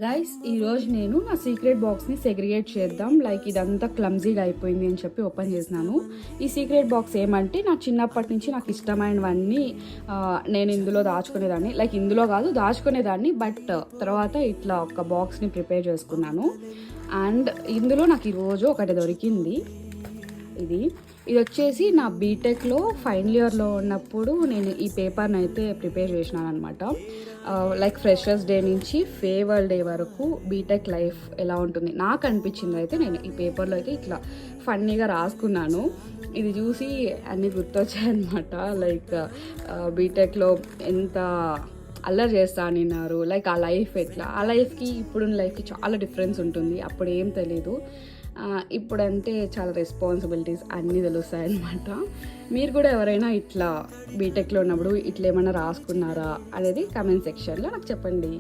Guys ఈరోజు నేను నా సీక్రెట్ బాక్స్ని సెగ్రిగేట్ చేద్దాం, లైక్ ఇదంతా క్లమ్జీగా అయిపోయింది అని చెప్పి ఓపెన్ చేసినాను. ఈ సీక్రెట్ బాక్స్ ఏమంటే నా చిన్నప్పటి నుంచి నాకు ఇష్టమైనవన్నీ నేను ఇందులో దాచుకునేదాన్ని, లైక్ ఇందులో కాదు దాచుకునేదాన్ని, బట్ తర్వాత ఇట్లా ఒక బాక్స్ని ప్రిపేర్ చేసుకున్నాను. అండ్ ఇందులో నాకు ఈరోజు ఒకటి దొరికింది. ఇది వచ్చేసి నా బీటెక్లో ఫైనల్ ఇయర్లో ఉన్నప్పుడు నేను ఈ పేపర్ని అయితే ప్రిపేర్ చేసినాను అనమాట. లైక్ ఫ్రెషర్స్ డే నుంచి ఫేర్వెల్ డే వరకు బీటెక్ లైఫ్ ఎలా ఉంటుంది నాకు అనిపించింది అయితే నేను ఈ పేపర్లో అయితే ఇట్లా ఫన్నీగా రాసుకున్నాను. ఇది చూసి అన్నీ గుర్తొచ్చాయన్నమాట. లైక్ బీటెక్లో ఎంత అల్లరి చేస్తా అన్నారు, లైక్ ఆ లైఫ్ ఎట్లా, ఆ లైఫ్కి ఇప్పుడున్న లైఫ్కి చాలా డిఫరెన్స్ ఉంటుంది. అప్పుడు ఏం తెలీదు, ఇప్పుడంటే చాలా రెస్పాన్సిబిలిటీస్ అన్నీ తెలుస్తాయి అన్నమాట. మీరు కూడా ఎవరైనా ఇట్లా బీటెక్లో ఉన్నప్పుడు ఇట్లా ఏమైనా రాసుకున్నారా అనేది కామెంట్ సెక్షన్లో నాకు చెప్పండి.